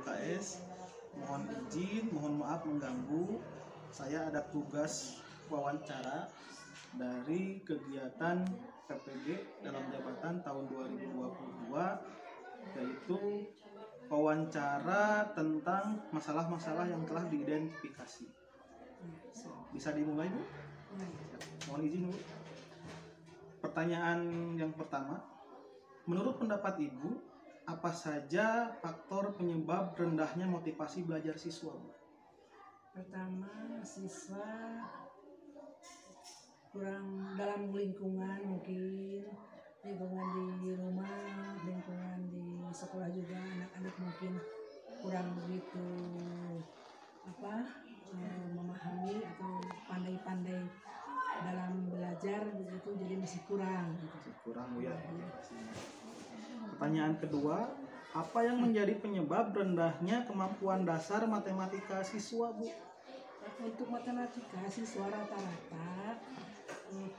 UKS. Mohon izin, mohon maaf mengganggu. Saya ada tugas wawancara dari kegiatan PPG dalam jabatan tahun 2022, yaitu wawancara tentang masalah-masalah yang telah diidentifikasi. Bisa dimulai, Bu? Mohon izin, Bu. Pertanyaan yang pertama, menurut pendapat Ibu, apa saja faktor penyebab rendahnya motivasi belajar siswa, Bu? Pertama, siswa kurang dalam lingkungan, mungkin lingkungan di rumah, lingkungan di sekolah juga, anak-anak mungkin kurang begitu memahami atau pandai-pandai dalam belajar begitu, jadi masih kurang gitu. Kurang, Bu, ya. Pertanyaan kedua, apa yang menjadi penyebab rendahnya kemampuan dasar matematika siswa, Bu? Untuk matematika siswa rata-rata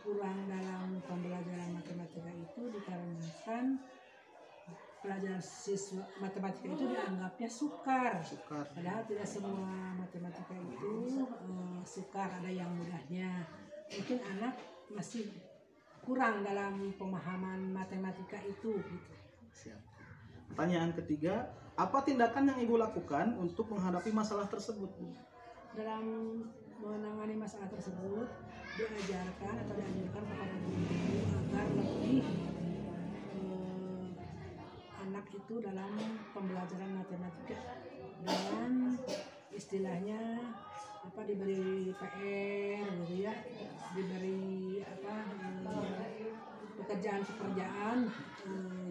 kurang dalam pembelajaran matematika itu dikarenakan pelajaran siswa matematika itu dianggapnya sukar. Padahal tidak semua matematika itu sukar, ada yang mudahnya. Mungkin anak masih kurang dalam pemahaman matematika itu gitu. Siap. Pertanyaan ketiga, apa tindakan yang Ibu lakukan untuk menghadapi masalah tersebut, Bu? Dalam menangani masalah tersebut diajarkan atau dianjurkan kepada guru agar lebih anak itu dalam pembelajaran matematika dengan istilahnya diberi PR gitu ya, diberi pekerjaan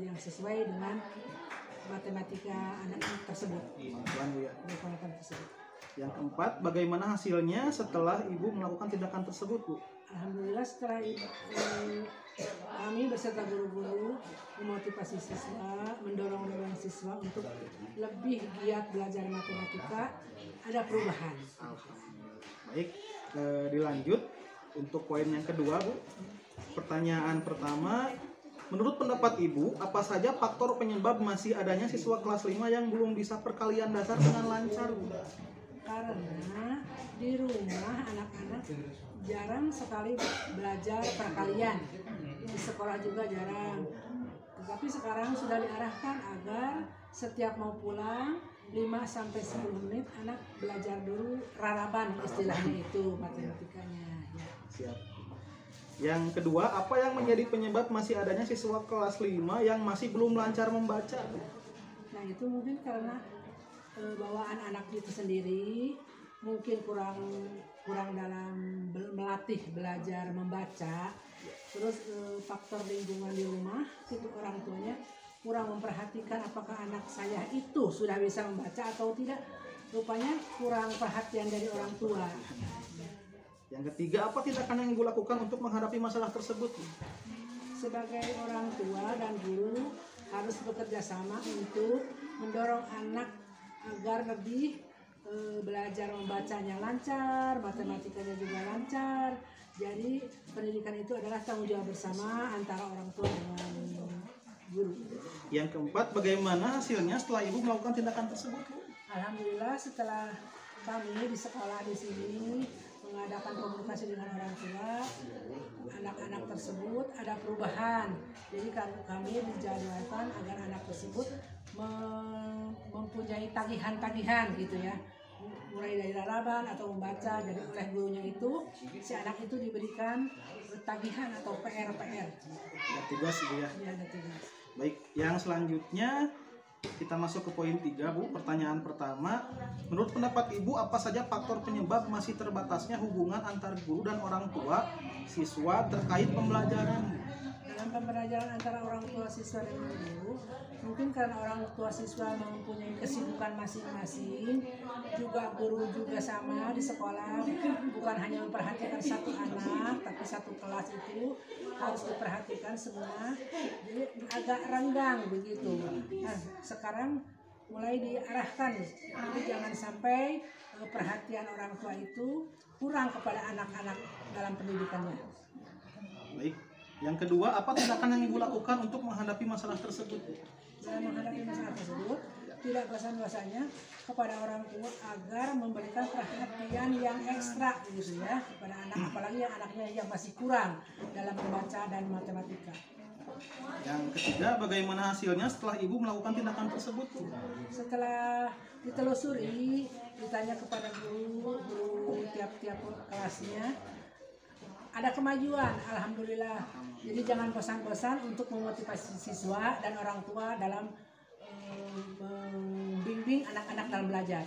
yang sesuai dengan matematika anak tersebut. Yang keempat, bagaimana hasilnya setelah Ibu melakukan tindakan tersebut, Bu? Alhamdulillah, setelah kami beserta guru-guru memotivasi siswa, mendorong siswa untuk lebih giat belajar matematika, ada perubahan. Alhamdulillah. Baik, dilanjut untuk poin yang kedua, Bu. Pertanyaan pertama, menurut pendapat Ibu, apa saja faktor penyebab masih adanya siswa kelas 5 yang belum bisa perkalian dasar dengan lancar, Bu? Karena di rumah anak-anak jarang sekali belajar perkalian, di sekolah juga jarang. Tetapi sekarang sudah diarahkan agar setiap mau pulang 5-10 menit anak belajar dulu raraban, istilahnya itu matematikanya. Ya. Siap. Yang kedua, apa yang menjadi penyebab masih adanya siswa kelas 5 yang masih belum lancar membaca? Nah, itu mungkin karena bawaan anak itu sendiri mungkin kurang dalam melatih belajar membaca. Terus faktor lingkungan di rumah itu orang tuanya kurang memperhatikan apakah anak saya itu sudah bisa membaca atau tidak. Rupanya kurang perhatian dari orang tua. Yang ketiga, apa tindakan yang Ibu lakukan untuk menghadapi masalah tersebut? Sebagai orang tua dan guru harus bekerja sama untuk mendorong anak agar lebih belajar membacanya lancar, matematikanya juga lancar. Jadi pendidikan itu adalah tanggung jawab bersama antara orang tua dengan guru. Yang keempat, bagaimana hasilnya setelah Ibu melakukan tindakan tersebut? Alhamdulillah, setelah kami di sekolah di sini mengadakan komunikasi dengan orang tua, anak-anak tersebut ada perubahan. Jadi kami dijadwalkan agar anak tersebut mempunyai tagihan-tagihan gitu ya, mulai dari raraban atau membaca. Jadi oleh gurunya itu si anak itu diberikan tagihan atau PR. Ada tugas, Ibu, ya? Ya, ada tugas. Baik, yang selanjutnya kita masuk ke poin 3, Bu. Pertanyaan pertama, menurut pendapat Ibu, apa saja faktor penyebab masih terbatasnya hubungan antar guru dan orang tua siswa terkait pembelajaran? Dalam pembelajaran antara orang tua siswa dan guru, mungkin karena orang tua siswa mempunyai kesibukan masing-masing, juga guru juga sama di sekolah, bukan hanya memperhatikan satu anak, tapi satu kelas itu harus diperhatikan semua, jadi agak renggang begitu. Nah, sekarang mulai diarahkan, jadi jangan sampai perhatian orang tua itu kurang kepada anak-anak dalam pendidikannya. Baik. Yang kedua, apa tindakan yang Ibu lakukan untuk menghadapi masalah tersebut? Dalam menghadapi masalah tersebut, tidak bosan-bosannya kepada orang tua agar memberikan perhatian yang ekstra gitu ya kepada anak, apalagi yang anaknya yang masih kurang dalam membaca dan matematika. Yang ketiga, bagaimana hasilnya setelah ibu melakukan tindakan tersebut? Setelah ditelusuri, ditanya kepada guru tiap-tiap kelasnya, ada kemajuan, alhamdulillah. Jadi jangan bosan-bosan untuk memotivasi siswa dan orang tua dalam membimbing anak-anak dalam belajar.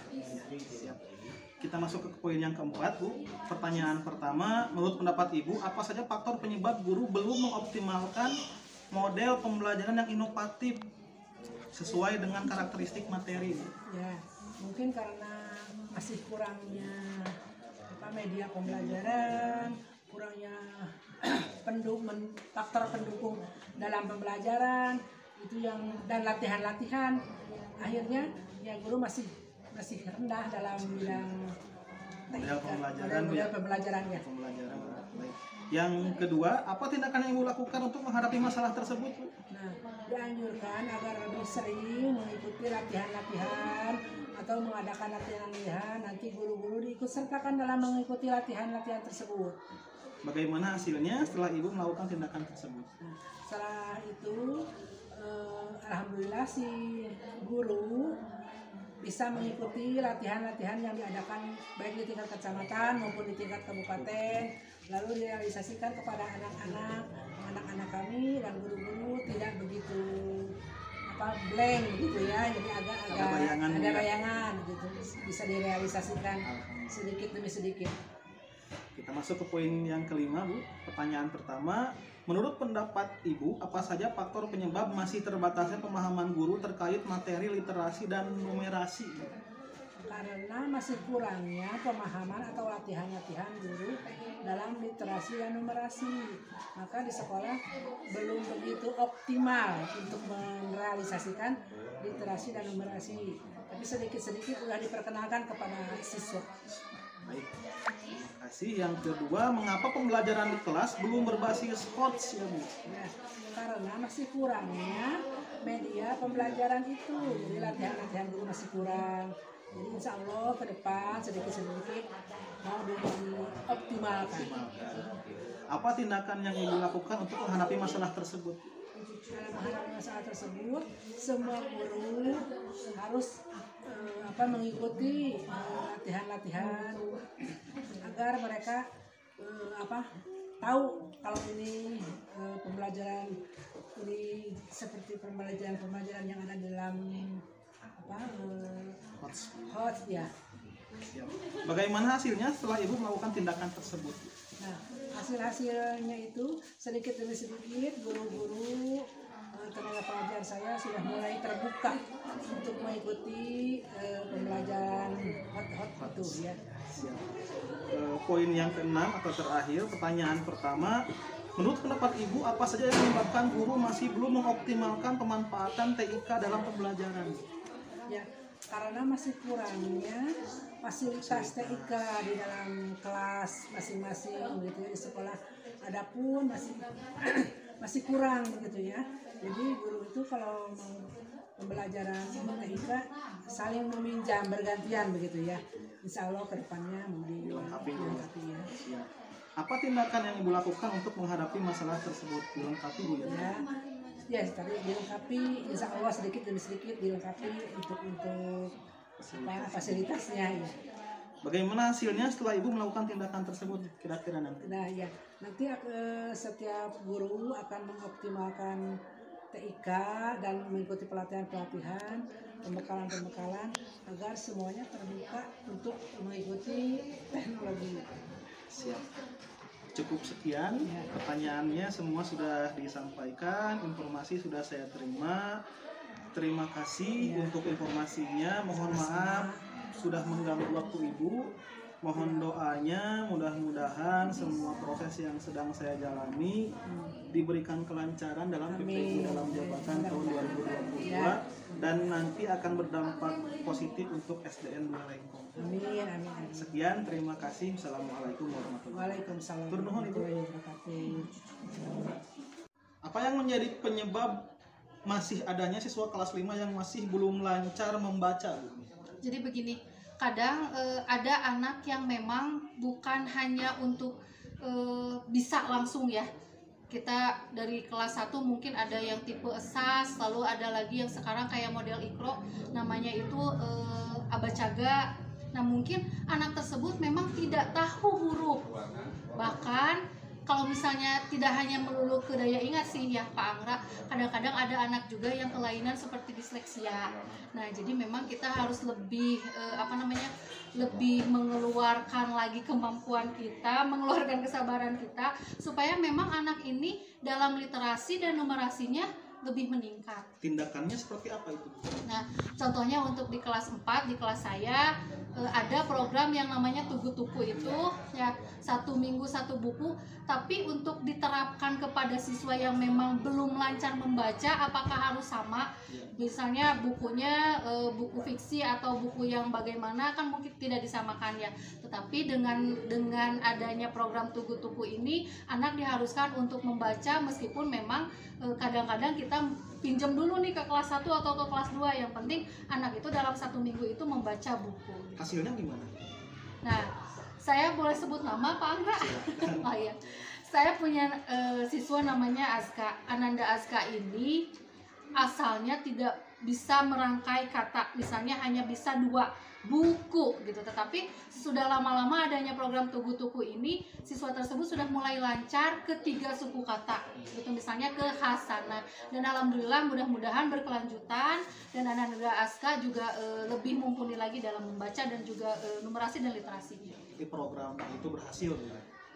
Kita masuk ke poin yang keempat, Bu. Pertanyaan pertama, menurut pendapat Ibu, apa saja faktor penyebab guru belum mengoptimalkan model pembelajaran yang inovatif sesuai dengan karakteristik materi? Ya, mungkin karena masih kurangnya media pembelajaran, kurangnya faktor pendukung dalam pembelajaran itu yang, dan latihan-latihan, akhirnya ya guru masih rendah dalam bidang model pembelajaran. pembelajarannya. Baik. Yang kedua, apa tindakan yang Ibu lakukan untuk menghadapi masalah tersebut, Bu? Nah, dianjurkan agar lebih sering mengikuti latihan-latihan atau mengadakan latihan-latihan, nanti guru-guru diikut sertakan dalam mengikuti latihan-latihan tersebut. Bagaimana hasilnya setelah Ibu melakukan tindakan tersebut? Nah, setelah itu alhamdulillah si guru bisa mengikuti latihan-latihan yang diadakan baik di tingkat kecamatan maupun di tingkat kabupaten, lalu direalisasikan kepada anak-anak kami, dan guru-guru tidak begitu blank gitu ya, jadi agak ada bayangan gitu, bisa direalisasikan sedikit demi sedikit. Kita masuk ke poin yang kelima, Bu. Pertanyaan pertama, menurut pendapat Ibu, apa saja faktor penyebab masih terbatasnya pemahaman guru terkait materi literasi dan numerasi? Karena masih kurangnya pemahaman atau latihan-latihan guru dalam literasi dan numerasi, maka di sekolah belum begitu optimal untuk merealisasikan literasi dan numerasi, tapi sedikit-sedikit sudah diperkenalkan kepada siswa. Baik, terima kasih. Yang kedua, mengapa pembelajaran di kelas belum berbasis HOTS, ya, Bu? Ya, karena masih kurangnya media pembelajaran itu, jadi latihan-latihan guru masih kurang. Jadi insya Allah ke depan sedikit-sedikit mau dioptimalkan. Apa tindakan yang Ibu lakukan untuk menghadapi masalah tersebut? Dalam menghadapi masalah tersebut, semua guru harus mengikuti latihan-latihan agar mereka tahu kalau ini pembelajaran ini seperti pembelajaran yang ada dalam HOTS ya. Bagaimana hasilnya setelah Ibu melakukan tindakan tersebut? Nah, hasilnya itu sedikit demi sedikit guru-guru tenaga pengajar saya sudah mulai terbuka untuk mengikuti pembelajaran hot itu ya. Poin yang keenam atau terakhir, pertanyaan pertama, menurut pendapat Ibu, apa saja yang menyebabkan guru masih belum mengoptimalkan pemanfaatan TIK dalam pembelajaran? Ya, karena masih kurangnya fasilitas TIK di dalam kelas masing-masing gitu ya, di sekolah. Adapun masih kurang gitu ya. Jadi guru itu kalau mau pembelajaran TIK saling meminjam bergantian begitu ya. Insya Allah kedepannya mau dilengkapi ya. Apa tindakan yang Ibu lakukan untuk menghadapi masalah tersebut? Dilengkapi, Bu, ya? Ya, tadi dilengkapi, insya Allah sedikit demi sedikit dilengkapi untuk fasilitasnya ya. Bagaimana hasilnya setelah Ibu melakukan tindakan tersebut kira-kira nanti? Nah ya, nanti setiap guru akan mengoptimalkan TIK dan mengikuti pelatihan-pelatihan, pembekalan-pembekalan agar semuanya terbuka untuk mengikuti teknologi. Siap. Cukup sekian, pertanyaannya semua sudah disampaikan, informasi sudah saya terima. Terima kasih untuk informasinya. Mohon maaf sudah mengganggu waktu Ibu. Mohon doanya, mudah-mudahan semua proses yang sedang saya jalani diberikan kelancaran dalam PPG dalam jabatan tahun 2022 dan nanti akan berdampak positif untuk SDN Bulelengkong. Amin. Sekian, terima kasih. Assalamualaikum warahmatullahi wabarakatuh. Apa yang menjadi penyebab masih adanya siswa kelas 5 yang masih belum lancar membaca, Bu? Jadi begini, kadang ada anak yang memang bukan hanya untuk bisa langsung ya. Kita dari kelas 1 mungkin ada yang tipe esas, lalu ada lagi yang sekarang kayak model ikro, namanya itu abacaga. Nah mungkin anak tersebut memang tidak tahu huruf. Bahkan kalau misalnya tidak hanya melulu ke daya ingat sih ya Pak Anggra, kadang-kadang ada anak juga yang kelainan seperti disleksia. Nah jadi memang kita harus lebih lebih mengeluarkan lagi kemampuan kita, mengeluarkan kesabaran kita, supaya memang anak ini dalam literasi dan numerasinya lebih meningkat. Tindakannya seperti apa itu? Nah, contohnya untuk di kelas 4, di kelas saya ada program yang namanya Tugu-Tuku itu ya 1 minggu 1 buku, tapi untuk diterapkan kepada siswa yang memang belum lancar membaca, apakah harus sama? Misalnya bukunya buku fiksi atau buku yang bagaimana kan mungkin tidak disamakan ya. Tetapi dengan adanya program Tugu-Tuku ini, anak diharuskan untuk membaca meskipun memang kadang-kadang kita pinjam dulu nih ke kelas 1 atau ke kelas 2. Yang penting anak itu dalam 1 minggu itu membaca buku. Hasilnya gimana? Nah, saya boleh sebut nama Pak Angga? Oh iya. Saya punya siswa namanya Azka. Ananda Azka ini asalnya tidak bisa merangkai kata, misalnya hanya bisa 2 buku gitu. Tetapi sudah lama-lama adanya program Tugu-Tuku ini, siswa tersebut sudah mulai lancar ke 3 suku kata gitu, misalnya ke Hasanah. Dan alhamdulillah mudah-mudahan berkelanjutan dan Ananda Aska juga lebih mumpuni lagi dalam membaca dan juga numerasi dan literasinya. Jadi program itu berhasil.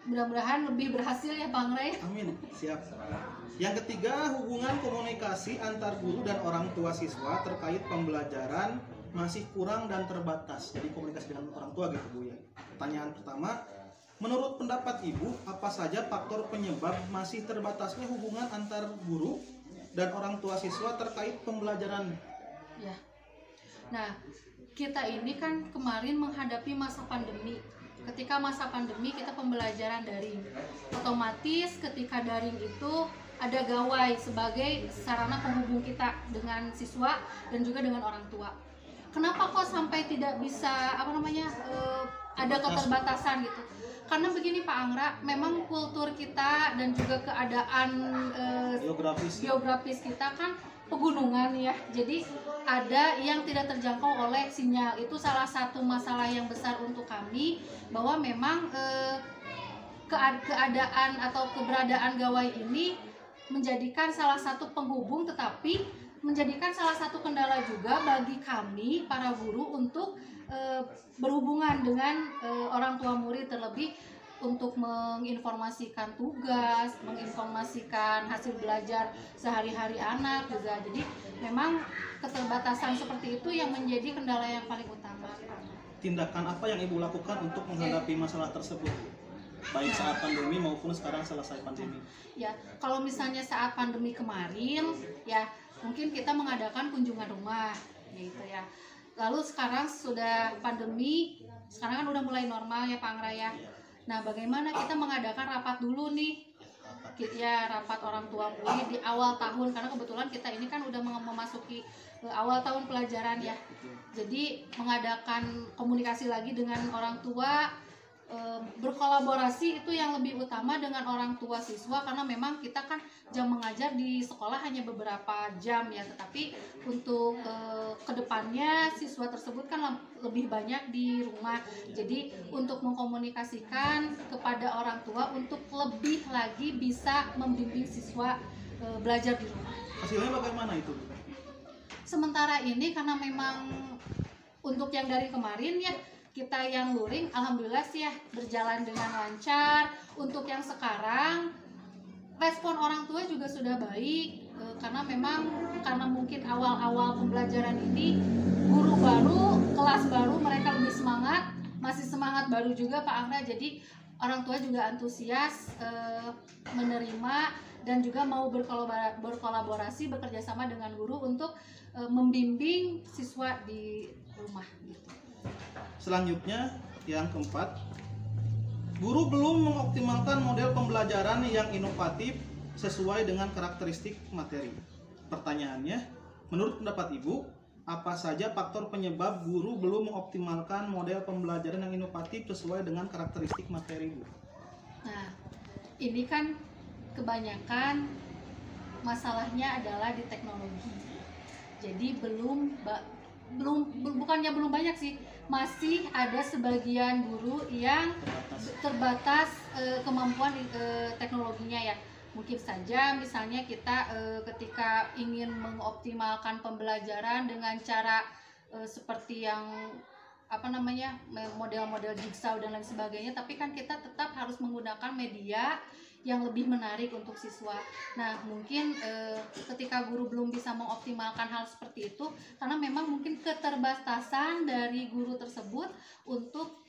Mudah-mudahan lebih berhasil ya Bang Ray. Amin. Siap. Yang ketiga, hubungan komunikasi antar guru dan orang tua siswa terkait pembelajaran masih kurang dan terbatas. Jadi komunikasi dengan orang tua gitu Bu ya. Pertanyaan pertama, menurut pendapat Ibu, apa saja faktor penyebab masih terbatasnya hubungan antar guru dan orang tua siswa terkait pembelajaran? Ya. Nah, kita ini kan kemarin menghadapi masa pandemi. Ketika masa pandemi kita pembelajaran daring. Otomatis ketika daring itu ada gawai sebagai sarana penghubung kita dengan siswa dan juga dengan orang tua. Kenapa kok sampai tidak bisa ada keterbatasan gitu? Karena begini Pak Anggra, memang kultur kita dan juga keadaan geografis kita kan pegunungan ya. Jadi ada yang tidak terjangkau oleh sinyal. Itu salah satu masalah yang besar untuk kami, bahwa memang keadaan atau keberadaan gawai ini menjadikan salah satu penghubung, tetapi menjadikan salah satu kendala juga bagi kami para guru untuk berhubungan dengan orang tua murid, terlebih untuk menginformasikan tugas, menginformasikan hasil belajar sehari-hari anak juga. Jadi memang keterbatasan seperti itu yang menjadi kendala yang paling utama. Tindakan apa yang Ibu lakukan untuk menghadapi masalah tersebut? Baik saat pandemi maupun sekarang selesai pandemi. Ya, kalau misalnya saat pandemi kemarin ya mungkin kita mengadakan kunjungan rumah gitu ya. Lalu sekarang sudah pandemi, sekarang kan udah mulai normal ya Pak Anggra ya. Nah, bagaimana kita mengadakan rapat dulu nih? Ya, rapat orang tua murid di awal tahun, karena kebetulan kita ini kan udah memasuki awal tahun pelajaran ya. Jadi mengadakan komunikasi lagi dengan orang tua, berkolaborasi itu yang lebih utama dengan orang tua siswa, karena memang kita kan jam mengajar di sekolah hanya beberapa jam ya, tetapi untuk kedepannya siswa tersebut kan lebih banyak di rumah. Jadi untuk mengkomunikasikan kepada orang tua untuk lebih lagi bisa membimbing siswa belajar di rumah. Hasilnya bagaimana itu? Sementara ini karena memang untuk yang dari kemarin ya, kita yang luring alhamdulillah sih ya berjalan dengan lancar. Untuk yang sekarang respon orang tua juga sudah baik, karena memang karena mungkin awal-awal pembelajaran ini guru baru, kelas baru, mereka lebih semangat, masih semangat baru juga Pak Angga. Jadi orang tua juga antusias menerima dan juga mau berkolaborasi bekerja sama dengan guru untuk membimbing siswa di rumah gitu. Selanjutnya yang keempat, guru belum mengoptimalkan model pembelajaran yang inovatif sesuai dengan karakteristik materi. Pertanyaannya, menurut pendapat Ibu, apa saja faktor penyebab guru belum mengoptimalkan model pembelajaran yang inovatif sesuai dengan karakteristik materi, Bu? Nah, ini kan kebanyakan masalahnya adalah di teknologi. Jadi bukannya belum banyak sih, masih ada sebagian guru yang terbatas kemampuan teknologinya ya. Mungkin saja misalnya kita ketika ingin mengoptimalkan pembelajaran dengan cara seperti yang model-model jigsaw dan lain sebagainya, tapi kan kita tetap harus menggunakan media yang lebih menarik untuk siswa. Nah, mungkin ketika guru belum bisa mengoptimalkan hal seperti itu karena memang mungkin keterbatasan dari guru tersebut untuk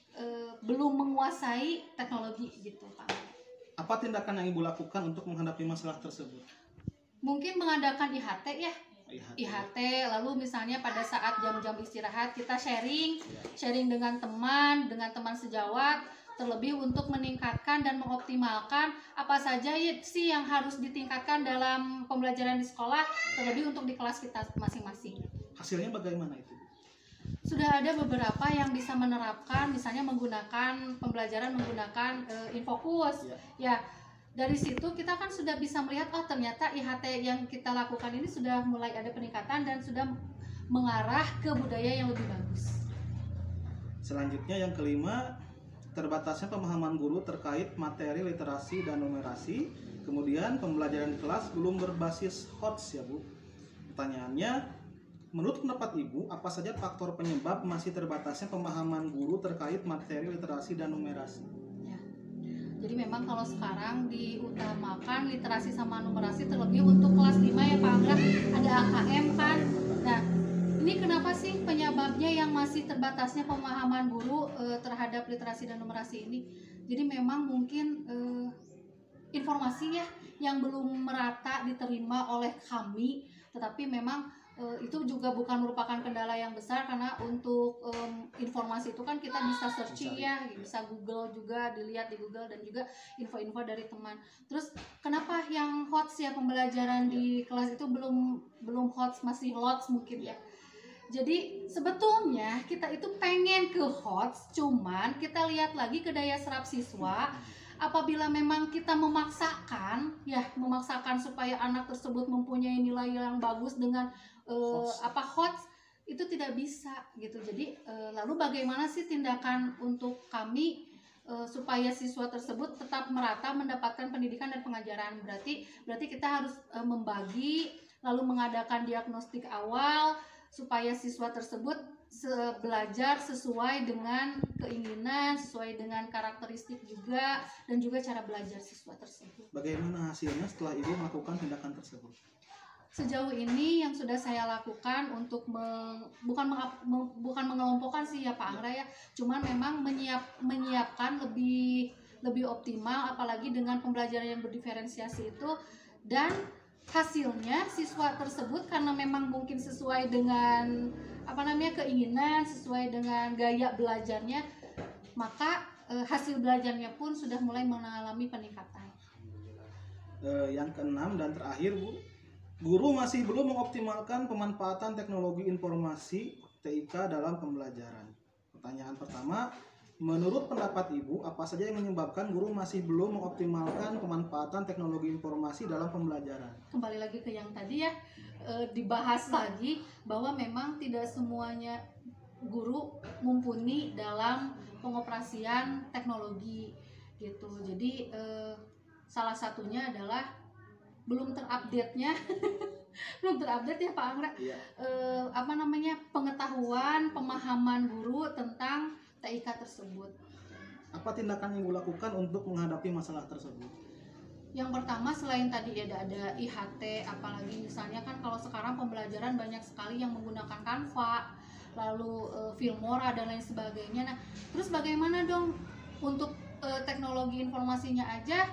belum menguasai teknologi gitu, Pak. Apa tindakan yang Ibu lakukan untuk menghadapi masalah tersebut? Mungkin mengadakan IHT ya. IHT, lalu misalnya pada saat jam-jam istirahat kita sharing dengan teman sejawat, terlebih untuk meningkatkan dan mengoptimalkan apa saja sih yang harus ditingkatkan dalam pembelajaran di sekolah, terlebih untuk di kelas kita masing-masing. Hasilnya bagaimana itu? Sudah ada beberapa yang bisa menerapkan, misalnya menggunakan pembelajaran menggunakan Infocus. Ya, dari situ kita kan sudah bisa melihat, oh ternyata IHT yang kita lakukan ini sudah mulai ada peningkatan dan sudah mengarah ke budaya yang lebih bagus. Selanjutnya yang kelima, terbatasnya pemahaman guru terkait materi literasi dan numerasi. Kemudian pembelajaran di kelas belum berbasis HOTS ya, Bu. Pertanyaannya, menurut pendapat Ibu, apa saja faktor penyebab masih terbatasnya pemahaman guru terkait materi literasi dan numerasi? Ya. Jadi memang kalau sekarang diutamakan literasi sama numerasi, terlebih untuk kelas 5 ya Pak Angga, ada AKM kan. Nah, ini kenapa sih penyebabnya yang masih terbatasnya pemahaman guru terhadap literasi dan numerasi ini? Jadi memang mungkin informasi ya yang belum merata diterima oleh kami, tetapi memang itu juga bukan merupakan kendala yang besar karena untuk informasi itu kan kita bisa searching ya, bisa Google juga, dilihat di Google dan juga info-info dari teman. Terus kenapa yang HOTS ya pembelajaran di kelas itu belum HOTS, masih LOTS mungkin ya. Jadi sebetulnya kita itu pengen ke HOTS, cuman kita lihat lagi ke daya serap siswa. Apabila memang kita memaksakan supaya anak tersebut mempunyai nilai yang bagus dengan HOTS, itu tidak bisa gitu. Jadi lalu bagaimana sih tindakan untuk kami supaya siswa tersebut tetap merata mendapatkan pendidikan dan pengajaran? Berarti kita harus membagi, lalu mengadakan diagnostik awal supaya siswa tersebut belajar sesuai dengan keinginan, sesuai dengan karakteristik juga, dan juga cara belajar siswa tersebut. Bagaimana hasilnya setelah Ibu melakukan tindakan tersebut? Sejauh ini yang sudah saya lakukan untuk bukan mengelompokkan sih ya Pak Anggra ya, cuman memang menyiapkan lebih optimal, apalagi dengan pembelajaran yang berdiferensiasi itu, dan hasilnya siswa tersebut karena memang mungkin sesuai dengan keinginan, sesuai dengan gaya belajarnya, maka hasil belajarnya pun sudah mulai mengalami peningkatan. Yang keenam dan terakhir, Bu, guru masih belum mengoptimalkan pemanfaatan teknologi informasi TIK dalam pembelajaran. Pertanyaan pertama, menurut pendapat Ibu, apa saja yang menyebabkan guru masih belum mengoptimalkan pemanfaatan teknologi informasi dalam pembelajaran? Kembali lagi ke yang tadi ya, dibahas lagi bahwa memang tidak semuanya guru mumpuni dalam pengoperasian teknologi gitu. Jadi salah satunya adalah belum terupdate-nya belum terupdate ya Pak Anggra, pengetahuan, pemahaman guru tentang TIK tersebut. Apa tindakan yang Ibu lakukan untuk menghadapi masalah tersebut? Yang pertama, selain tadi ada IHT, apalagi misalnya kan kalau sekarang pembelajaran banyak sekali yang menggunakan Canva, lalu Filmora dan lain sebagainya. Nah, terus bagaimana dong untuk teknologi informasinya aja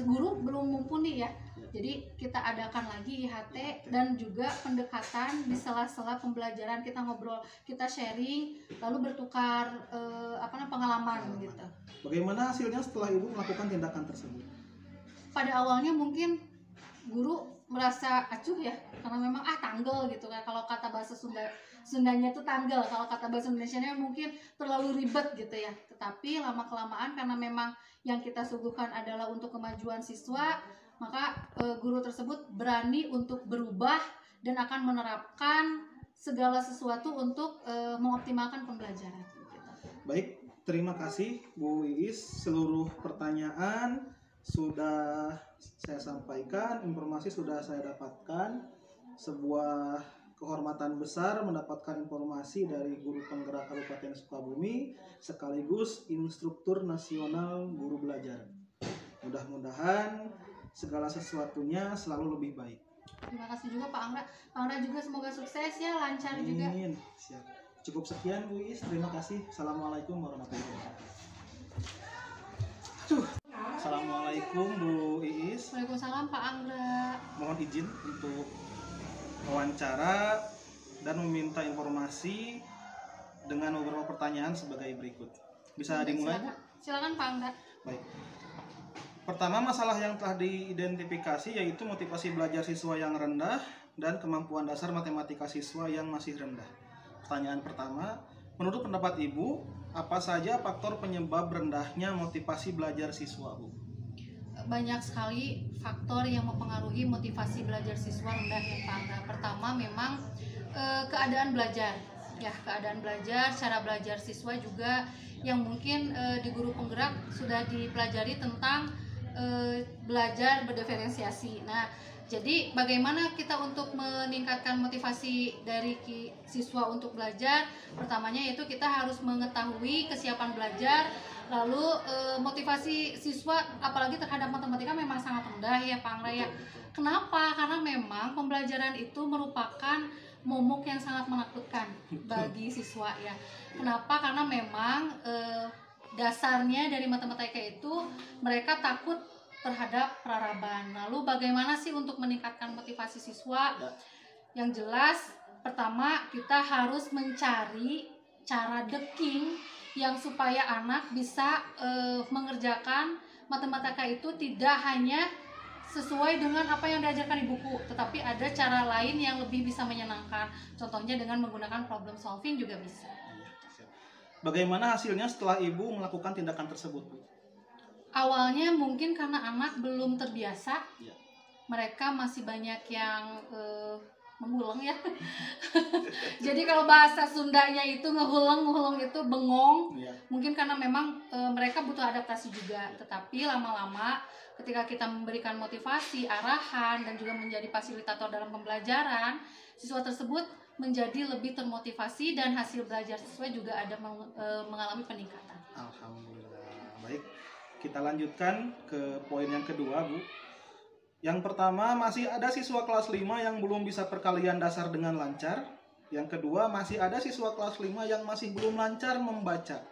guru belum mumpuni ya. Jadi kita adakan lagi IHT dan juga pendekatan di sela-sela pembelajaran, kita ngobrol, kita sharing, lalu bertukar pengalaman gitu. Bagaimana hasilnya setelah Ibu melakukan tindakan tersebut? Pada awalnya mungkin guru merasa acuh ya, karena memang tanggel gitu kan, kalau kata bahasa Sundanya tuh tanggel, kalau kata bahasa Indonesianya mungkin terlalu ribet gitu ya. Tetapi lama kelamaan karena memang yang kita suguhkan adalah untuk kemajuan siswa, maka guru tersebut berani untuk berubah dan akan menerapkan segala sesuatu untuk mengoptimalkan pembelajaran. Baik, terima kasih Bu Iis. Seluruh pertanyaan sudah saya sampaikan, informasi sudah saya dapatkan. Sebuah kehormatan besar mendapatkan informasi dari guru penggerak Kabupaten Sukabumi sekaligus instruktur nasional guru belajar. Mudah-mudahan segala sesuatunya selalu lebih baik. Terima kasih juga Pak Angga. Pak Angga juga semoga sukses ya, lancar juga. Amin. Siap. Cukup sekian Bu Iis. Terima kasih. Assalamualaikum warahmatullahi wabarakatuh. Assalamualaikum Bu Iis. Waalaikumsalam Pak Angga. Mohon izin untuk wawancara dan meminta informasi dengan beberapa pertanyaan sebagai berikut. Bisa dimulai? Silakan Pak Angga. Baik. Pertama, masalah yang telah diidentifikasi yaitu motivasi belajar siswa yang rendah dan kemampuan dasar matematika siswa yang masih rendah. Pertanyaan pertama, menurut pendapat Ibu, apa saja faktor penyebab rendahnya motivasi belajar siswa, Bu? Banyak sekali faktor yang mempengaruhi motivasi belajar siswa rendah ya Pak Angga. Pertama memang keadaan belajar. Ya, keadaan belajar, cara belajar siswa juga yang mungkin di guru penggerak sudah dipelajari tentang belajar berdiferensiasi. Nah, jadi bagaimana kita untuk meningkatkan motivasi dari siswa untuk belajar? Pertamanya yaitu kita harus mengetahui kesiapan belajar, lalu motivasi siswa apalagi terhadap matematika memang sangat rendah ya Pak Angga ya. Kenapa? Karena memang pembelajaran itu merupakan momok yang sangat menakutkan bagi siswa ya. Kenapa? Karena memang dasarnya dari matematika itu mereka takut terhadap peraraban. Lalu bagaimana sih untuk meningkatkan motivasi siswa? Yang jelas pertama kita harus mencari cara deking yang supaya anak bisa mengerjakan matematika itu tidak hanya sesuai dengan apa yang diajarkan di buku, tetapi ada cara lain yang lebih bisa menyenangkan. Contohnya dengan menggunakan problem solving juga bisa. Bagaimana hasilnya setelah Ibu melakukan tindakan tersebut, Bu? Awalnya mungkin karena anak belum terbiasa, mereka masih banyak yang mengulang ya. Jadi kalau bahasa Sundanya itu ngehuleng itu bengong. Mungkin karena memang mereka butuh adaptasi juga. Tetapi lama-lama ketika kita memberikan motivasi, arahan, dan juga menjadi fasilitator dalam pembelajaran, siswa tersebut menjadi lebih termotivasi dan hasil belajar siswa juga ada mengalami peningkatan. Alhamdulillah. Baik, kita lanjutkan ke poin yang kedua, Bu. Yang pertama, masih ada siswa kelas 5 yang belum bisa perkalian dasar dengan lancar. Yang kedua, masih ada siswa kelas 5 yang masih belum lancar membaca.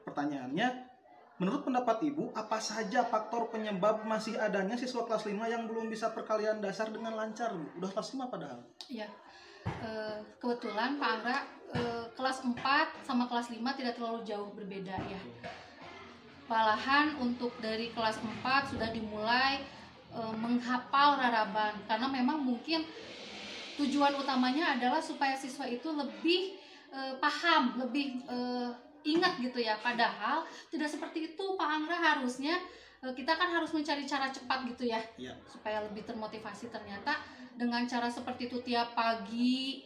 Pertanyaannya, menurut pendapat Ibu, apa saja faktor penyebab masih adanya siswa kelas 5 yang belum bisa perkalian dasar dengan lancar, Bu? Udah kelas 5 padahal. Iya. Kebetulan Pak Angga kelas 4 sama kelas 5 tidak terlalu jauh berbeda ya. Malahan untuk dari kelas 4 sudah dimulai menghafal raraban, karena memang mungkin tujuan utamanya adalah supaya siswa itu lebih paham, lebih ingat gitu ya. Padahal tidak seperti itu Pak Angga, harusnya kita kan harus mencari cara cepat gitu ya, supaya lebih termotivasi. Ternyata dengan cara seperti itu tiap pagi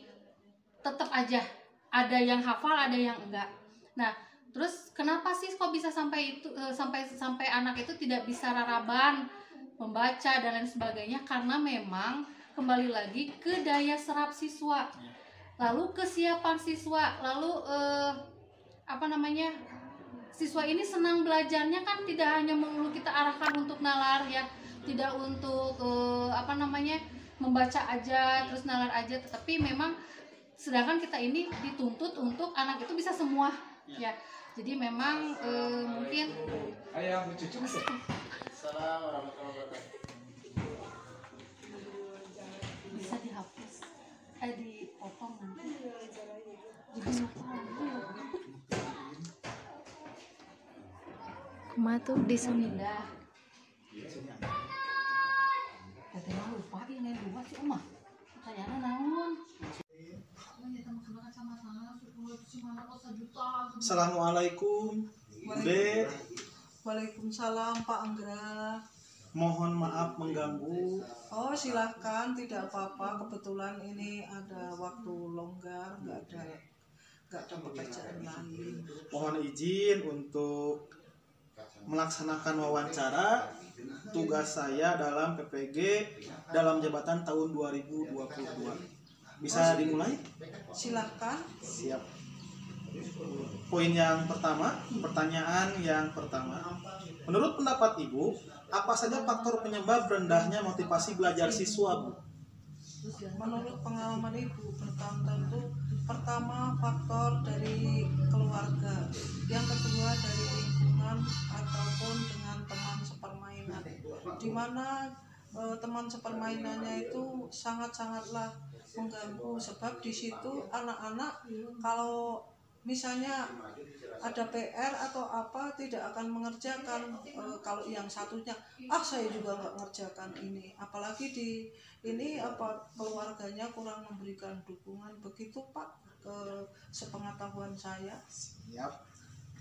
tetap aja ada yang hafal, ada yang enggak. Nah, terus kenapa sih kok bisa sampai itu sampai anak itu tidak bisa raraban, membaca dan lain sebagainya? Karena memang kembali lagi ke daya serap siswa, lalu kesiapan siswa, lalu siswa ini senang belajarnya kan tidak hanya melulu kita arahkan untuk nalar ya, tidak untuk membaca aja terus nalar aja, tetapi memang sedangkan kita ini dituntut untuk anak itu bisa semua ya. Jadi memang mungkin bisa dihapus, dipotong nanti. Jadi Kuma tuh di sini. Katanya lupa ini Rumah. Pertanyaannya naon? Assalamualaikum, Bude. Waalaikumsalam Pak Anggra. Mohon maaf mengganggu. Oh silahkan, tidak apa-apa. Kebetulan ini ada waktu longgar, nggak ada pekerjaan lain. Mohon izin untuk melaksanakan wawancara tugas saya dalam PPG dalam jabatan tahun 2022. Bisa dimulai? Silahkan. Siap. Poin yang pertama, pertanyaan yang pertama. Menurut pendapat Ibu, apa saja faktor penyebab rendahnya motivasi belajar siswa, Bu? Menurut pengalaman Ibu, pertama faktor dari keluarga, yang kedua dari lingkungan ataupun dengan teman sepermainan, di mana teman sepermainannya itu sangatlah mengganggu, sebab di situ anak-anak kalau misalnya ada PR atau apa tidak akan mengerjakan. Kalau yang satunya saya juga nggak mengerjakan ini, apalagi di ini keluarganya kurang memberikan dukungan. Begitu Pak, sepengetahuan saya. Siap.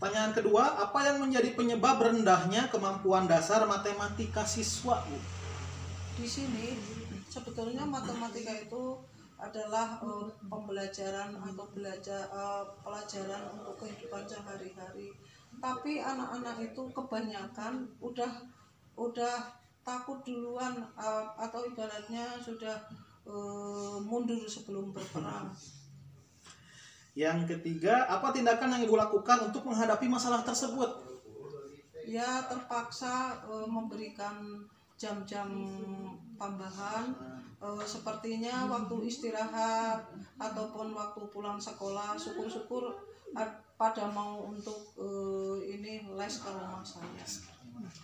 Pertanyaan kedua, apa yang menjadi penyebab rendahnya kemampuan dasar matematika siswa, Bu? Di sini sebetulnya matematika itu adalah pembelajaran atau pelajaran untuk kehidupan sehari-hari. Tapi anak-anak itu kebanyakan udah takut duluan, atau ibaratnya sudah mundur sebelum berperang. Yang ketiga, apa tindakan yang Ibu lakukan untuk menghadapi masalah tersebut? Ya terpaksa memberikan jam-jam tambahan, sepertinya waktu istirahat ataupun waktu pulang sekolah. Syukur-syukur pada mau untuk ini les ke rumah saya.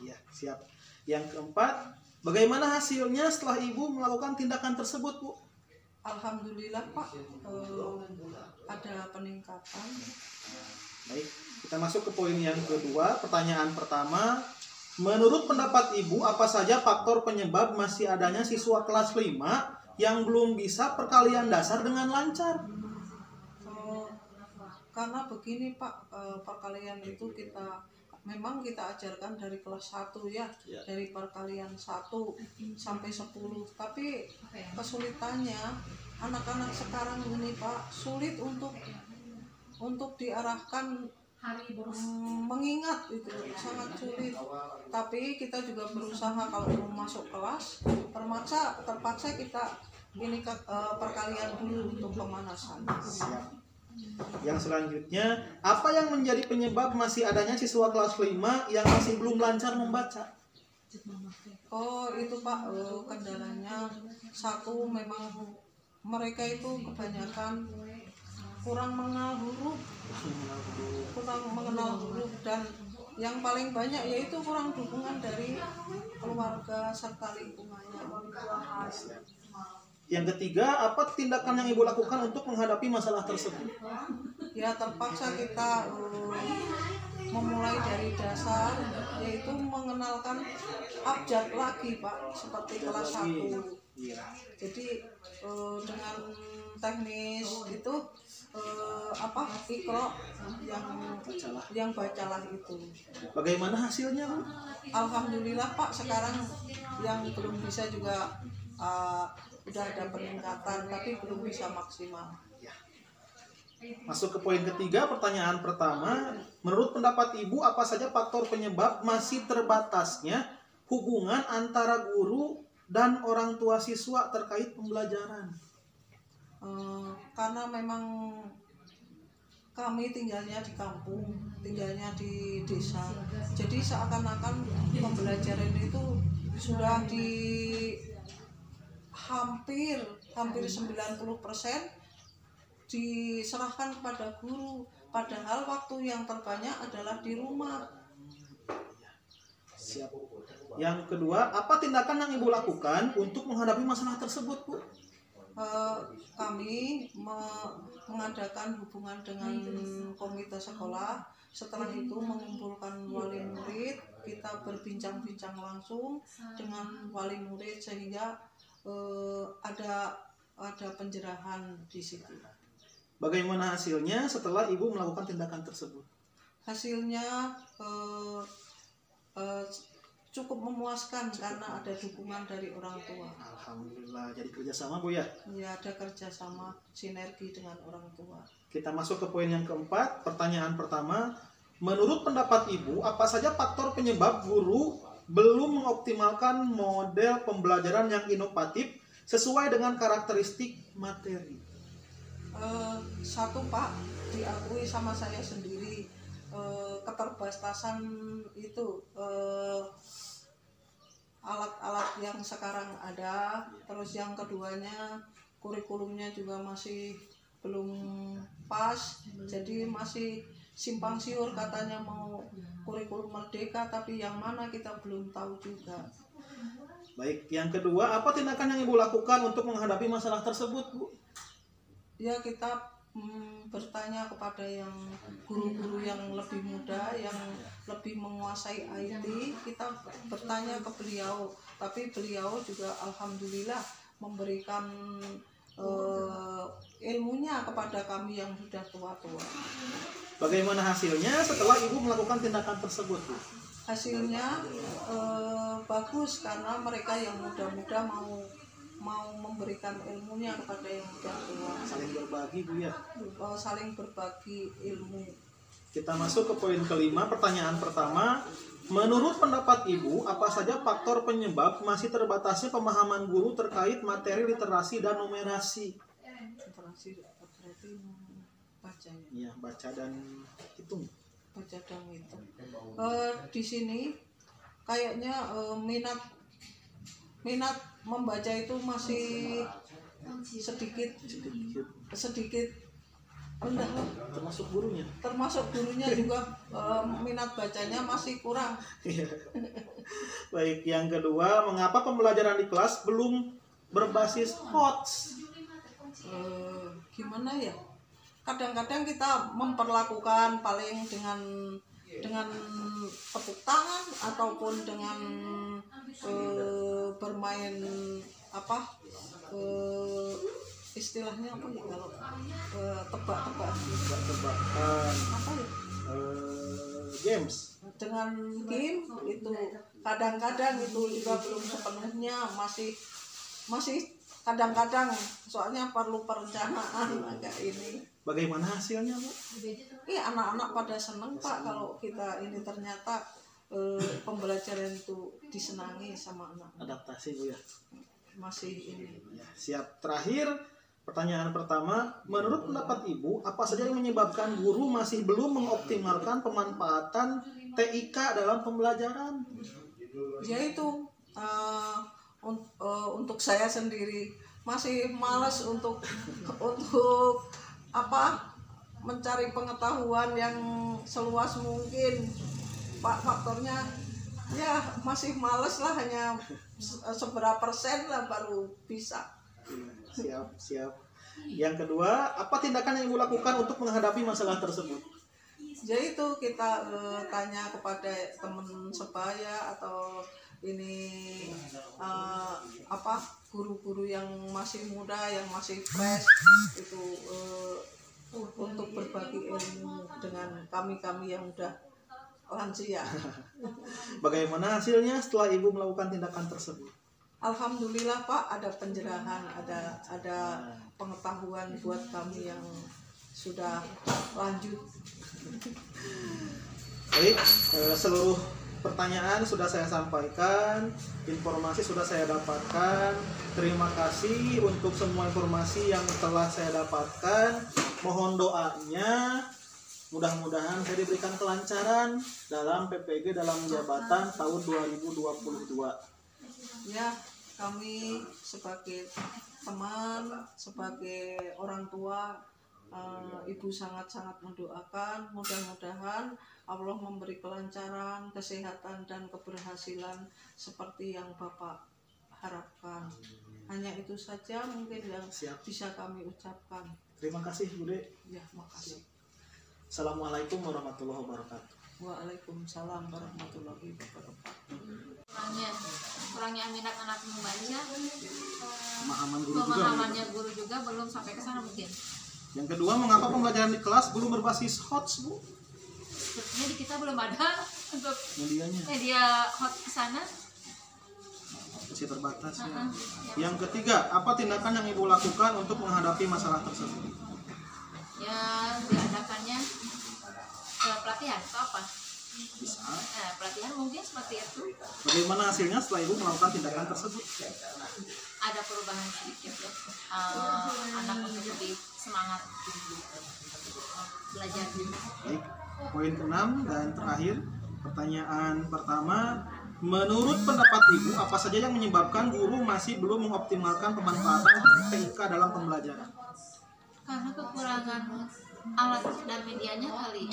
Ya, siap. Yang keempat, bagaimana hasilnya setelah Ibu melakukan tindakan tersebut, Bu? Alhamdulillah Pak, ada peningkatan. Baik, kita masuk ke poin yang kedua. Pertanyaan pertama, menurut pendapat Ibu, apa saja faktor penyebab masih adanya siswa kelas 5 yang belum bisa perkalian dasar dengan lancar? Karena begini Pak, perkalian itu memang kita ajarkan dari kelas 1 ya, dari perkalian 1 sampai 10. Tapi kesulitannya anak-anak sekarang ini Pak, sulit untuk diarahkan mengingat, itu sangat sulit. Tapi kita juga berusaha kalau mau masuk kelas, terpaksa kita ini perkalian dulu untuk pemanasan. Siap. Yang selanjutnya, apa yang menjadi penyebab masih adanya siswa kelas 5 yang masih belum lancar membaca? Oh itu Pak, kendalanya satu, memang mereka itu kebanyakan kurang mengenal huruf, dan yang paling banyak yaitu kurang dukungan dari keluarga serta lingkungannya. Yang ketiga, apa tindakan yang Ibu lakukan untuk menghadapi masalah tersebut? Ya terpaksa kita memulai dari dasar, yaitu mengenalkan abjad lagi Pak, seperti kelas 1. Jadi dengan teknis itu Iqra yang bacalah itu. Bagaimana hasilnya, Bu? Alhamdulillah Pak, sekarang yang belum bisa juga udah ada peningkatan, tapi belum bisa maksimal. Masuk ke poin ketiga, pertanyaan pertama. Menurut pendapat Ibu, apa saja faktor penyebab masih terbatasnya hubungan antara guru dan orang tua siswa terkait pembelajaran? Karena memang kami tinggalnya di kampung, tinggalnya di desa, jadi seakan-akan pembelajaran itu sudah di hampir 90% diserahkan kepada guru, padahal waktu yang terbanyak adalah di rumah. Siap. Yang kedua, apa tindakan yang Ibu lakukan untuk menghadapi masalah tersebut, Bu? Kami mengadakan hubungan dengan komite sekolah. Setelah itu mengumpulkan wali murid, kita berbincang-bincang langsung dengan wali murid sehingga ada penjerahan di situ. Bagaimana hasilnya setelah ibu melakukan tindakan tersebut? Hasilnya cukup memuaskan karena ada dukungan dari orang tua. Alhamdulillah, jadi kerjasama Bu ya? Ya, ada kerjasama sinergi dengan orang tua. Kita masuk ke poin yang keempat. Pertanyaan pertama, menurut pendapat ibu, apa saja faktor penyebab guru belum mengoptimalkan model pembelajaran yang inovatif sesuai dengan karakteristik materi? Satu Pak, diakui sama saya sendiri, keterbatasan itu alat-alat yang sekarang ada. Terus yang keduanya, kurikulumnya juga masih belum pas, jadi masih simpang siur, katanya mau kurikulum merdeka, tapi yang mana kita belum tahu juga. Baik, yang kedua, apa tindakan yang ibu lakukan untuk menghadapi masalah tersebut, Bu? Ya, kita bertanya kepada yang guru-guru yang lebih muda, yang lebih menguasai IT. Kita bertanya ke beliau, tapi beliau juga alhamdulillah memberikan ilmunya kepada kami yang sudah tua-tua. Bagaimana hasilnya setelah ibu melakukan tindakan tersebut, Bu? Hasilnya bagus, karena mereka yang muda-muda mau memberikan ilmunya kepada yang sudah tua. Saling berbagi, Bu ya? Saling berbagi ilmu. Kita masuk ke poin kelima. Pertanyaan pertama, menurut pendapat ibu, apa saja faktor penyebab masih terbatasnya pemahaman guru terkait materi literasi dan numerasi? Literasi berarti bacanya. Iya, baca dan hitung. Baca dan hitung. Di sini kayaknya minat membaca itu masih sedikit rendah, termasuk gurunya juga minat bacanya masih kurang. Baik, yang kedua, mengapa pembelajaran di kelas belum berbasis HOTS? Gimana ya, kadang-kadang kita memperlakukan paling dengan tepuk tangan ataupun dengan bermain istilahnya apa ya, kalau tebak-tebakan apa ya, games, dengan game itu kadang-kadang itu juga belum sepenuhnya, masih kadang-kadang, soalnya perlu perencanaan agak ini. Bagaimana hasilnya, Bu? Iya, anak-anak pada seneng Pak kalau kita ini ternyata pembelajaran itu disenangi sama anak. Adaptasi, Bu ya? Masih ini. Ya, siap. Terakhir, pertanyaan pertama, menurut pendapat Ibu, apa saja yang menyebabkan guru masih belum mengoptimalkan pemanfaatan TIK dalam pembelajaran? Yaitu untuk saya sendiri masih malas untuk mencari pengetahuan yang seluas mungkin Pak. Faktornya ya masih males lah, hanya seberapa persen lah baru bisa. Siap. Yang kedua, apa tindakan yang Ibu lakukan untuk menghadapi masalah tersebut? Yaitu kita tanya kepada teman sebaya atau ini guru-guru yang masih muda, yang masih fresh itu, untuk berbagi ilmu dengan kami yang udah lansia. Bagaimana hasilnya setelah Ibu melakukan tindakan tersebut? Alhamdulillah Pak, ada pencerahan, ada pengetahuan buat kami yang sudah lanjut. Baik, seluruh pertanyaan sudah saya sampaikan, informasi sudah saya dapatkan. Terima kasih untuk semua informasi yang telah saya dapatkan. Mohon doanya, mudah-mudahan saya diberikan kelancaran dalam PPG dalam jabatan tahun 2022. Ya, kami sebagai teman, sebagai orang tua, Ibu sangat-sangat mendoakan, mudah-mudahan Allah memberi kelancaran, kesehatan, dan keberhasilan seperti yang Bapak harapkan. Hanya itu saja mungkin yang bisa kami ucapkan. Terima kasih, Bude. Ya, makasih. Assalamualaikum warahmatullahi wabarakatuh. Waalaikumsalam warahmatullahi wabarakatuh. kurangnya minat anak membaca, Pemahamannya guru juga belum sampai ke sana mungkin. Yang kedua, mengapa pembelajaran di kelas belum berbasis HOTS, Bu? Sepertinya di kita belum ada untuk Medianya media hot ke sana. masih terbatas ya. Yang ketiga, apa tindakan yang Ibu lakukan untuk menghadapi masalah tersebut? Ya, diadakannya pelatihan atau apa? Bisa. Pelatihan mungkin seperti itu. Bagaimana hasilnya setelah Ibu melakukan tindakan tersebut? Ada perubahan sedikit ya. Anak untuk lebih semangat belajar. Baik, poin ke-6 dan terakhir, pertanyaan pertama, menurut pendapat Ibu, apa saja yang menyebabkan guru masih belum mengoptimalkan pemanfaatan TIK dalam pembelajaran? Karena kekurangan alat dan medianya kali,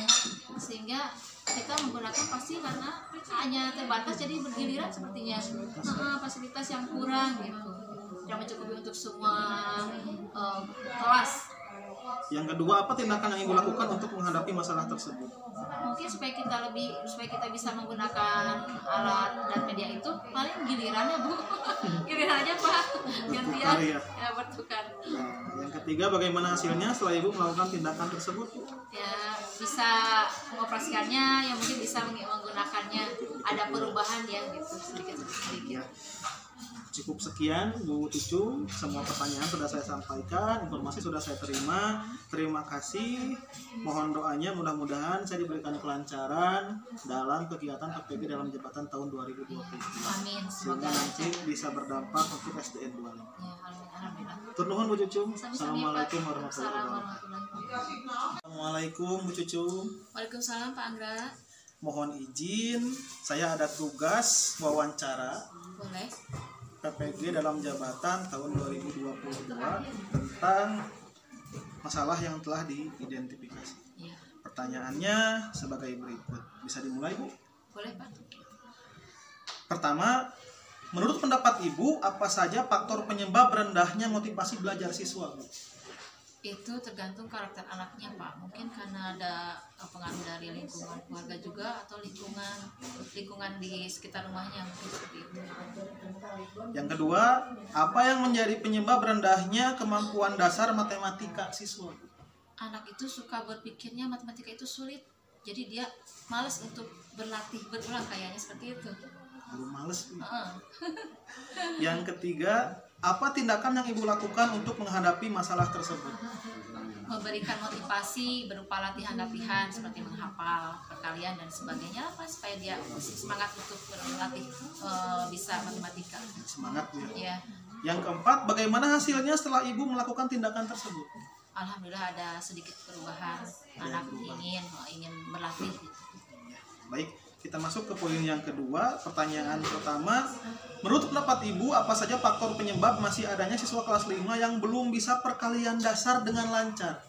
sehingga kita menggunakan pasti karena hanya terbatas, jadi bergiliran sepertinya. Fasilitas yang kurang gitu, tidak mencukupi untuk semua kelas. Yang kedua, apa tindakan yang Ibu lakukan untuk menghadapi masalah tersebut? Mungkin supaya kita bisa menggunakan alat dan media itu, paling gilirannya Bu, giliran aja Pak, gantian ya bertukar. Nah, yang ketiga, bagaimana hasilnya setelah Ibu melakukan tindakan tersebut? Ya bisa mengoperasikannya, yang mungkin bisa menggunakannya, ada perubahan ya gitu, sedikit. Cukup sekian Bu Cucu, semua pertanyaan sudah saya sampaikan, informasi sudah saya terima. Terima kasih, mohon doanya mudah-mudahan saya diberikan kelancaran dalam kegiatan PPG dalam jabatan tahun 2020. Amin, Semoga semoga nanti lancar. bisa berdampak untuk SDN 25. Ya, alhamdulillah. Tur nuhun Bu Cucu. Sami-sami, Pak. Assalamualaikum warahmatullahi wabarakatuh. Assalamualaikum Bu Cucu. Waalaikumsalam Pak Angga. Mohon izin, saya ada tugas wawancara Boleh. PPG dalam jabatan tahun 2022 tentang masalah yang telah diidentifikasi. Ya, Pertanyaannya sebagai berikut. Bisa dimulai, Bu? boleh Pak. Pertama, menurut pendapat Ibu, apa saja faktor penyebab rendahnya motivasi belajar siswa, Bu? Itu tergantung karakter anaknya Pak. Mungkin karena ada pengaruh dari lingkungan keluarga juga, atau lingkungan di sekitar rumahnya, mungkin seperti itu. Yang kedua, apa yang menjadi penyebab rendahnya kemampuan dasar matematika siswa? Anak itu suka berpikirnya matematika itu sulit, jadi dia malas untuk berlatih berulang, kayaknya seperti itu. Belum males. Yang ketiga, apa tindakan yang Ibu lakukan untuk menghadapi masalah tersebut? Memberikan motivasi berupa latihan-latihan seperti menghafal perkalian dan sebagainya, apa supaya dia semangat untuk berlatih bisa matematika. Semangat, Bu. Ya, Yang keempat, bagaimana hasilnya setelah Ibu melakukan tindakan tersebut? alhamdulillah ada sedikit perubahan. Anak ingin berlatih. Baik, kita masuk ke poin yang kedua. Pertanyaan pertama, menurut pendapat Ibu, apa saja faktor penyebab masih adanya siswa kelas 5 yang belum bisa perkalian dasar dengan lancar?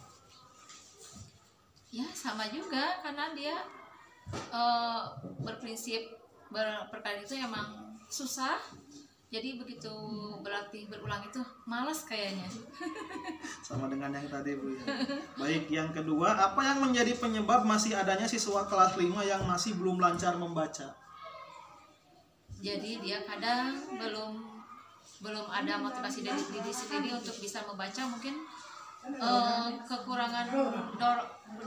Ya, sama juga, karena dia berprinsip perkalian itu emang susah. Jadi begitu berlatih berulang itu malas kayaknya. Sama dengan yang tadi, Bu. Ya. Baik, yang kedua, apa yang menjadi penyebab masih adanya siswa kelas 5 yang masih belum lancar membaca? Jadi dia kadang belum ada motivasi dari diri sendiri untuk bisa membaca, mungkin kekurangan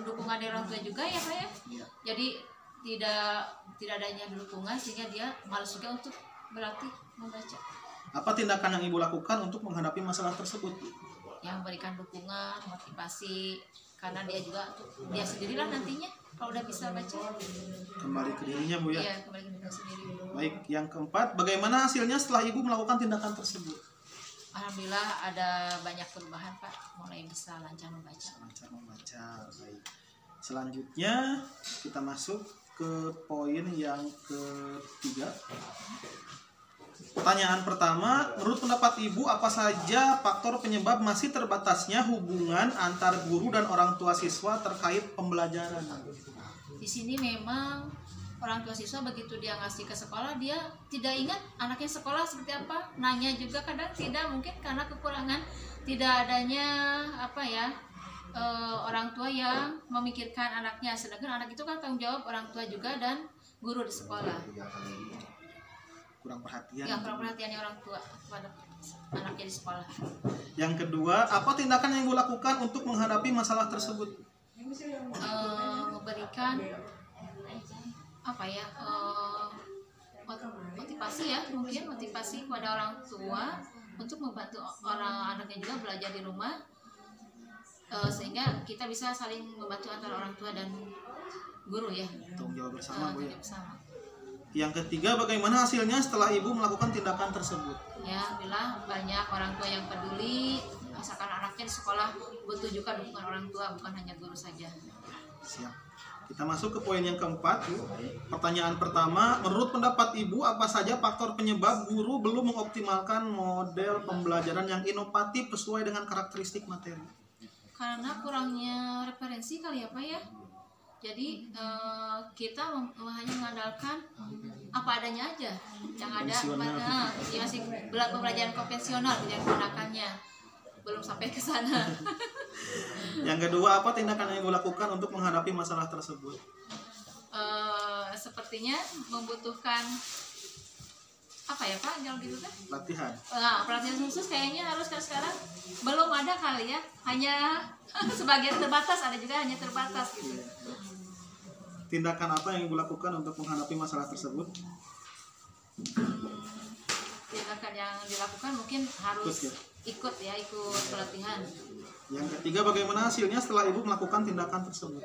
dukungan dari orang tua juga ya Pak ya. Jadi tidak adanya dukungan sehingga dia malas juga untuk berlatih membaca. Apa tindakan yang Ibu lakukan untuk menghadapi masalah tersebut? Yang memberikan dukungan, motivasi, karena dia sendirilah nantinya kalau udah bisa baca. Kembali ke dirinya, Bu ya. Iya, kembali ke diri sendiri. Baik, yang keempat, bagaimana hasilnya setelah Ibu melakukan tindakan tersebut? Alhamdulillah ada banyak perubahan Pak, mulai bisa lancar membaca. Lancar membaca. Baik. Selanjutnya kita masuk ke poin yang ketiga. Pertanyaan pertama, menurut pendapat Ibu, apa saja faktor penyebab masih terbatasnya hubungan antar guru dan orang tua siswa terkait pembelajaran? Di sini memang orang tua siswa begitu dia ngasih ke sekolah, dia tidak ingat anaknya sekolah seperti apa, nanya juga kadang tidak, mungkin karena kekurangan tidak adanya orang tua yang memikirkan anaknya, sedangkan anak itu kan tanggung jawab orang tua juga dan guru di sekolah. kurang perhatian. Ya, kurang perhatiannya orang tua kepada anaknya di sekolah. Yang kedua, apa tindakan yang Ibu lakukan untuk menghadapi masalah tersebut? Memberikan apa ya, motivasi ya, mungkin motivasi kepada orang tua untuk membantu orang anaknya juga belajar di rumah, sehingga kita bisa saling membantu antara orang tua dan guru ya. Tanggung jawab bersama, Bu ya. Bersama. Yang ketiga, bagaimana hasilnya setelah Ibu melakukan tindakan tersebut? Ya, bila banyak orang tua yang peduli, misalkan anaknya di sekolah butuh juga dukungan orang tua, bukan hanya guru saja. Siap. Kita masuk ke poin yang keempat, Bu. Pertanyaan pertama, menurut pendapat Ibu, apa saja faktor penyebab guru belum mengoptimalkan model pembelajaran yang inovatif sesuai dengan karakteristik materi? Karena kurangnya referensi kali ya Pak ya. Jadi kita hanya mengandalkan apa adanya aja, yang ada ya masih pembelajaran konvensional yang menggunakannya, belum sampai ke sana. Yang kedua, apa tindakan yang Ibu lakukan untuk menghadapi masalah tersebut? Sepertinya membutuhkan apa ya Pak, kalau gitu kan? Latihan. Pelatihan khusus kayaknya harus, kan sekarang belum ada kali ya, hanya sebagian terbatas, ada juga hanya terbatas gitu. Tindakan apa yang Ibu lakukan untuk menghadapi masalah tersebut? Tindakan yang dilakukan mungkin harus ikut pelatihan. Yang ketiga, bagaimana hasilnya setelah Ibu melakukan tindakan tersebut?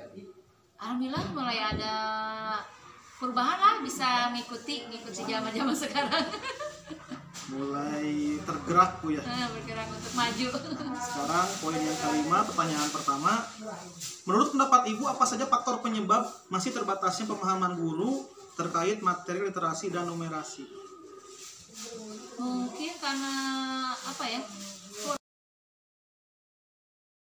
Alhamdulillah mulai ada perubahan lah, bisa ngikuti zaman sekarang. Mulai tergerak, Bu ya. Bergerak untuk maju. Sekarang poin yang kelima, pertanyaan pertama. Menurut pendapat Ibu, apa saja faktor penyebab masih terbatasnya pemahaman guru terkait materi literasi dan numerasi? Mungkin karena apa ya?